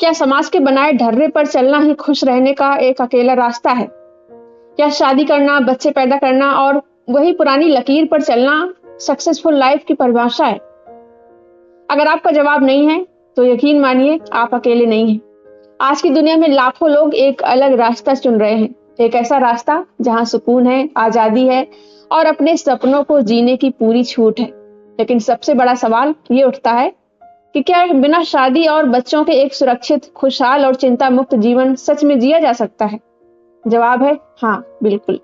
क्या समाज के बनाए ढर्रे पर चलना ही खुश रहने का एक अकेला रास्ता है? क्या शादी करना, बच्चे पैदा करना और वही पुरानी लकीर पर चलना सक्सेसफुल लाइफ की परिभाषा है? अगर आपका जवाब नहीं है तो यकीन मानिए आप अकेले नहीं हैं। आज की दुनिया में लाखों लोग एक अलग रास्ता चुन रहे हैं, एक ऐसा रास्ता जहां सुकून है, आजादी है और अपने सपनों को जीने की पूरी छूट है। लेकिन सबसे बड़ा सवाल ये उठता है कि क्या बिना शादी और बच्चों के एक सुरक्षित, खुशहाल और चिंता मुक्त जीवन सच में जिया जा सकता है? जवाब है हाँ, बिल्कुल।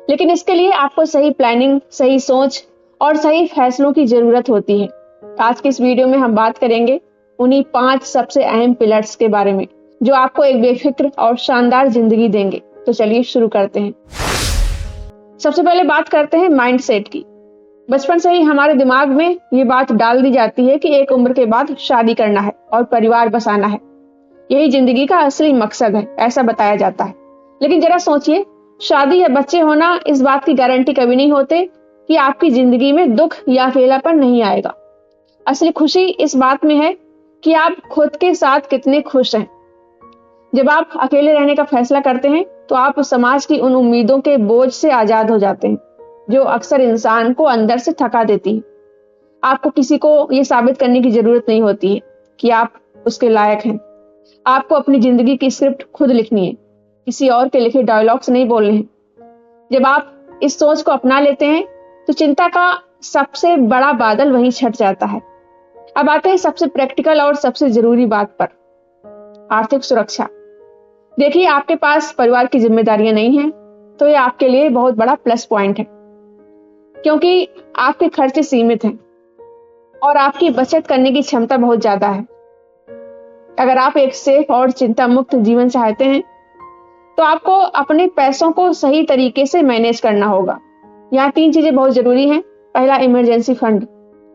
लेकिन इसके लिए आपको सही प्लानिंग, सही सोच और सही फैसलों की जरूरत होती है। आज के इस वीडियो में हम बात करेंगे उन्हीं 5 सबसे अहम पिलर्स के बारे में जो आपको एक बेफिक्र और शानदार जिंदगी देंगे। तो चलिए शुरू करते हैं। सबसे पहले बात करते हैं माइंडसेट की। बचपन से ही हमारे दिमाग में ये बात डाल दी जाती है कि एक उम्र के बाद शादी करना है और परिवार बसाना है, यही जिंदगी का असली मकसद है, ऐसा बताया जाता है। लेकिन जरा सोचिए, शादी या बच्चे होना इस बात की गारंटी कभी नहीं होते कि आपकी जिंदगी में दुख या अकेलापन नहीं आएगा। असली खुशी इस बात में है कि आप खुद के साथ कितने खुश हैं। जब आप अकेले रहने का फैसला करते हैं तो आप समाज की उन उम्मीदों के बोझ से आजाद हो जाते हैं जो अक्सर इंसान को अंदर से थका देती है। आपको किसी को ये साबित करने की जरूरत नहीं होती है कि आप उसके लायक हैं। आपको अपनी जिंदगी की स्क्रिप्ट खुद लिखनी है, किसी और के लिखे डायलॉग्स नहीं बोलने हैं। जब आप इस सोच को अपना लेते हैं तो चिंता का सबसे बड़ा बादल वहीं छट जाता है। अब आते हैं सबसे प्रैक्टिकल और सबसे जरूरी बात पर, आर्थिक सुरक्षा। देखिए, आपके पास परिवार की जिम्मेदारियां नहीं हैं तो ये आपके लिए बहुत बड़ा प्लस पॉइंट है, क्योंकि आपके खर्चे सीमित हैं और आपकी बचत करने की क्षमता बहुत ज्यादा है। अगर आप एक सेफ और चिंता मुक्त जीवन चाहते हैं तो आपको अपने पैसों को सही तरीके से मैनेज करना होगा। यहाँ 3 चीजें बहुत जरूरी हैं। पहला, इमरजेंसी फंड।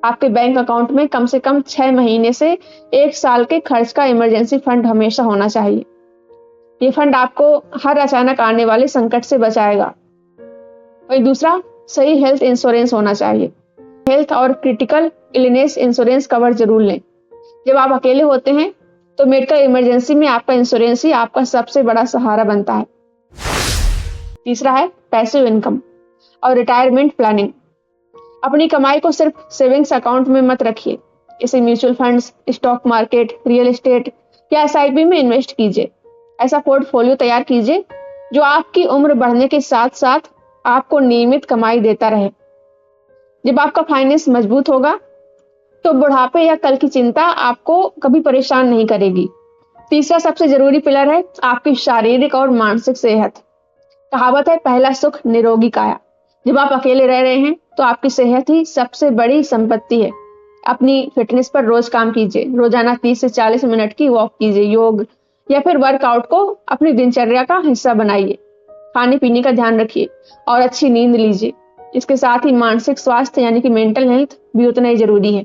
आपके बैंक अकाउंट में कम से कम 6 महीने से 1 साल के खर्च का इमरजेंसी फंड हमेशा होना चाहिए। ये फंड आपको हर अचानक आने वाले संकट से बचाएगा। वही दूसरा, सही हेल्थ इंश्योरेंस होना चाहिए। हेल्थ और क्रिटिकल इलनेस इंश्योरेंस कवर जरूर लें। जब आप अकेले होते हैं तो मेडिकल इमरजेंसी में आपका इंश्योरेंस ही आपका सबसे बड़ा सहारा बनता है। तीसरा है पैसिव इनकम और रिटायरमेंट प्लानिंग। अपनी कमाई को सिर्फ सेविंग्स अकाउंट में मत रखिए, इसे mutual funds, stock market, real estate या एसआईपी में इन्वेस्ट कीजिए। ऐसा पोर्टफोलियो तैयार कीजिए जो आपकी उम्र बढ़ने के साथ साथ आपको नियमित कमाई देता रहे। जब आपका फाइनेंस मजबूत होगा तो बुढ़ापे या कल की चिंता आपको कभी परेशान नहीं करेगी। तीसरा सबसे जरूरी पिलर है आपकी शारीरिक और मानसिक सेहत। कहावत है, पहला सुख निरोगी काया। जब आप अकेले रह रहे हैं तो आपकी सेहत ही सबसे बड़ी संपत्ति है। अपनी फिटनेस पर रोज काम कीजिए। रोजाना 30 से 40 मिनट की वॉक कीजिए, योग या फिर वर्कआउट को अपनी दिनचर्या का हिस्सा बनाइए। खाने पीने का ध्यान रखिए और अच्छी नींद लीजिए। इसके साथ ही मानसिक स्वास्थ्य यानी कि मेंटल हेल्थ भी उतना ही जरूरी है।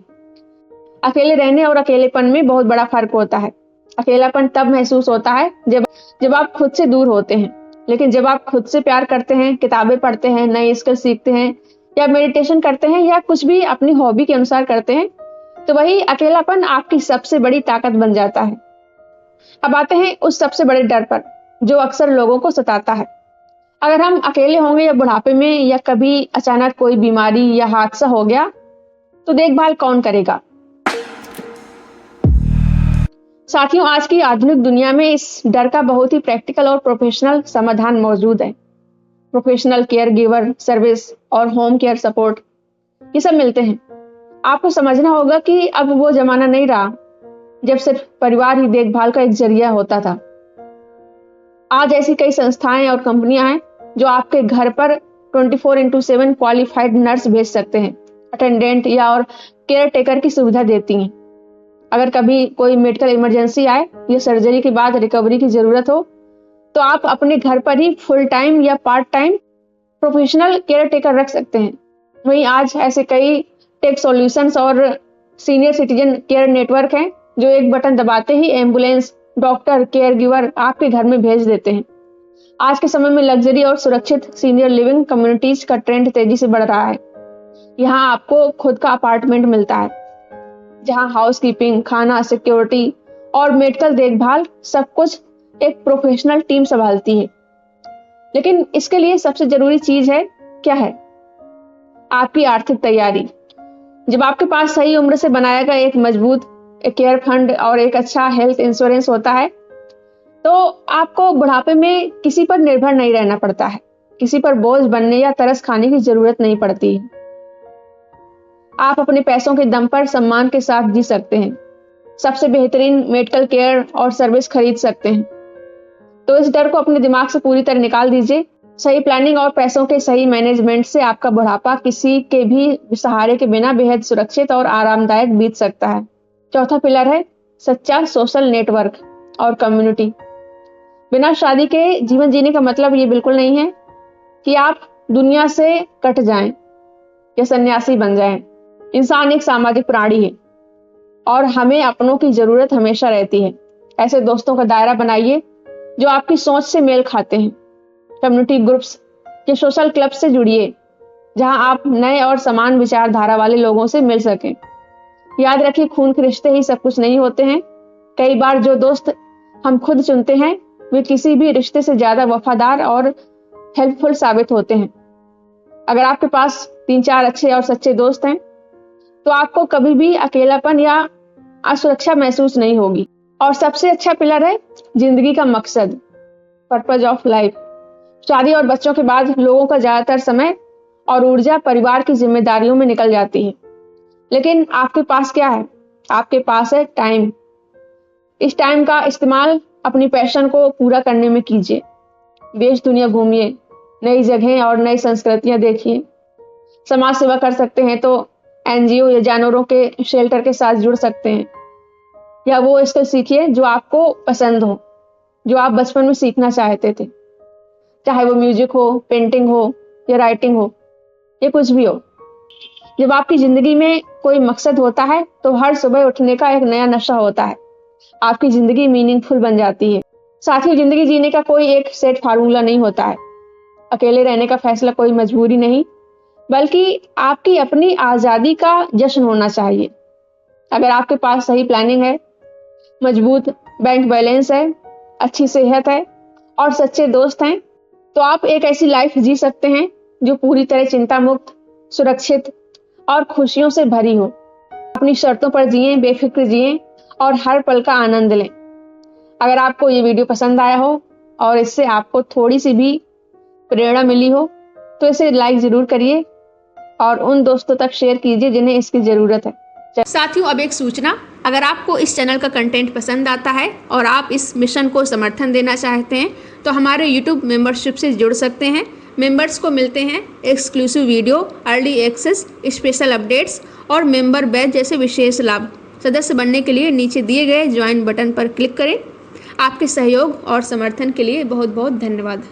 अकेले रहने और अकेलेपन में बहुत बड़ा फर्क होता है। अकेलापन तब महसूस होता है जब आप खुद से दूर होते हैं, लेकिन जब आप खुद से प्यार करते हैं, किताबें पढ़ते हैं, नए स्किल सीखते हैं या मेडिटेशन करते हैं या कुछ भी अपनी हॉबी के अनुसार करते हैं, तो वही अकेलापन आपकी सबसे बड़ी ताकत बन जाता है। अब आते हैं उस सबसे बड़े डर पर जो अक्सर लोगों को सताता है। अगर हम अकेले होंगे या बुढ़ापे में या कभी अचानक कोई बीमारी या हादसा हो गया तो देखभाल कौन करेगा? साथियों, आज की आधुनिक दुनिया में इस डर का बहुत ही प्रैक्टिकल और प्रोफेशनल समाधान मौजूद है। प्रोफेशनल केयर गिवर सर्विस और होम केयर सपोर्ट, ये सब मिलते हैं। आपको समझना होगा कि अब वो जमाना नहीं रहा जब सिर्फ परिवार ही देखभाल का एक जरिया होता था। आज ऐसी कई संस्थाएं और कंपनियां हैं जो आपके घर पर 24/7 क्वालिफाइड नर्स भेज सकते हैं, अटेंडेंट या और केयर टेकर की सुविधा देती हैं। अगर कभी कोई मेडिकल इमरजेंसी आए या सर्जरी के बाद रिकवरी की जरूरत हो तो आप अपने घर पर ही फुल टाइम या part time professional care taker रख सकते हैं। वहीं आज ऐसे कई टेक सॉल्यूशंस और सीनियर सिटीजन केयर नेटवर्क हैं जो एक बटन दबाते ही एम्बुलेंस, डॉक्टर, केयर गिवर आपके घर में भेज देते हैं। आज के समय में लग्जरी और सुरक्षित सीनियर लिविंग कम्युनिटीज का ट्रेंड तेजी से बढ़ रहा है। यहाँ आपको खुद का अपार्टमेंट मिलता है जहाँ हाउस कीपिंग, खाना, सिक्योरिटी और मेडिकल देखभाल सब कुछ एक प्रोफेशनल टीम संभालती है। लेकिन इसके लिए सबसे जरूरी चीज है क्या है? आपकी आर्थिक तैयारी। जब आपके पास सही उम्र से बनाया गया एक मजबूत केयर फंड और एक अच्छा हेल्थ इंश्योरेंस होता है तो आपको बुढ़ापे में किसी पर निर्भर नहीं रहना पड़ता है, किसी पर बोझ बनने या तरस खाने की जरूरत नहीं पड़ती है। आप अपने पैसों के दम पर सम्मान के साथ जी सकते हैं, सबसे बेहतरीन मेडिकल केयर और सर्विस खरीद सकते हैं। तो इस डर को अपने दिमाग से पूरी तरह निकाल दीजिए। सही प्लानिंग और पैसों के सही मैनेजमेंट से आपका बुढ़ापा किसी के भी सहारे के बिना बेहद सुरक्षित और आरामदायक बीत सकता है। चौथा पिलर है सच्चा सोशल नेटवर्क और कम्युनिटी। बिना शादी के जीवन जीने का मतलब ये बिल्कुल नहीं है कि आप दुनिया से कट जाएं या सन्यासी बन जाएं। इंसान एक सामाजिक प्राणी है और हमें अपनों की जरूरत हमेशा रहती है। ऐसे दोस्तों का दायरा बनाइए जो आपकी सोच से मेल खाते हैं। कम्युनिटी ग्रुप्स के सोशल क्लब से जुड़िए जहां आप नए और समान विचारधारा वाले लोगों से मिल सकें। याद रखिए, खून के रिश्ते ही सब कुछ नहीं होते हैं। कई बार जो दोस्त हम खुद चुनते हैं वे किसी भी रिश्ते से ज्यादा वफादार और हेल्पफुल साबित होते हैं। अगर आपके पास 3-4 अच्छे और सच्चे दोस्त हैं तो आपको कभी भी अकेलापन या असुरक्षा महसूस नहीं होगी। और सबसे अच्छा पिलर है जिंदगी का मकसद, पर्पज ऑफ लाइफ। शादी और बच्चों के बाद लोगों का ज्यादातर समय और ऊर्जा परिवार की जिम्मेदारियों में निकल जाती है, लेकिन आपके पास क्या है? आपके पास है टाइम। इस टाइम का इस्तेमाल अपनी पैशन को पूरा करने में कीजिए। देश दुनिया घूमिए, नई जगहें और नई संस्कृतियां देखिए। समाज सेवा कर सकते हैं तो एनजीओ या जानवरों के शेल्टर के साथ जुड़ सकते हैं, या वो स्किल सीखिए जो आपको पसंद हो, जो आप बचपन में सीखना चाहते थे, चाहे वो म्यूजिक हो, पेंटिंग हो या राइटिंग हो, या कुछ भी हो। जब आपकी जिंदगी में कोई मकसद होता है तो हर सुबह उठने का एक नया नशा होता है। आपकी जिंदगी मीनिंगफुल बन जाती है। साथ ही जिंदगी जीने का कोई एक सेट फार्मूला नहीं होता है। अकेले रहने का फैसला कोई मजबूरी नहीं, बल्कि आपकी अपनी आजादी का जश्न होना चाहिए। अगर आपके पास सही प्लानिंग है, मजबूत बैंक बैलेंस है, अच्छी सेहत है और सच्चे दोस्त हैं, तो आप एक ऐसी लाइफ जी सकते हैं जो पूरी तरह चिंता मुक्त, सुरक्षित और खुशियों से भरी हो। अपनी शर्तों पर जिएं, बेफिक्र जिएं और हर पल का आनंद लें। अगर आपको ये वीडियो पसंद आया हो और इससे आपको थोड़ी सी भी प्रेरणा मिली हो तो इसे लाइक जरूर करिए और उन दोस्तों तक शेयर कीजिए जिन्हें इसकी जरूरत है। साथियों, अब एक सूचना, अगर आपको इस चैनल का कंटेंट पसंद आता है और आप इस मिशन को समर्थन देना चाहते हैं तो हमारे YouTube मेंबरशिप से जुड़ सकते हैं। मेंबर्स को मिलते हैं exclusive video, early access, special updates और मेंबर बैच जैसे विशेष लाभ। सदस्य बनने के लिए नीचे दिए गए ज्वाइन बटन पर क्लिक करें। आपके सहयोग और समर्थन के लिए बहुत बहुत धन्यवाद।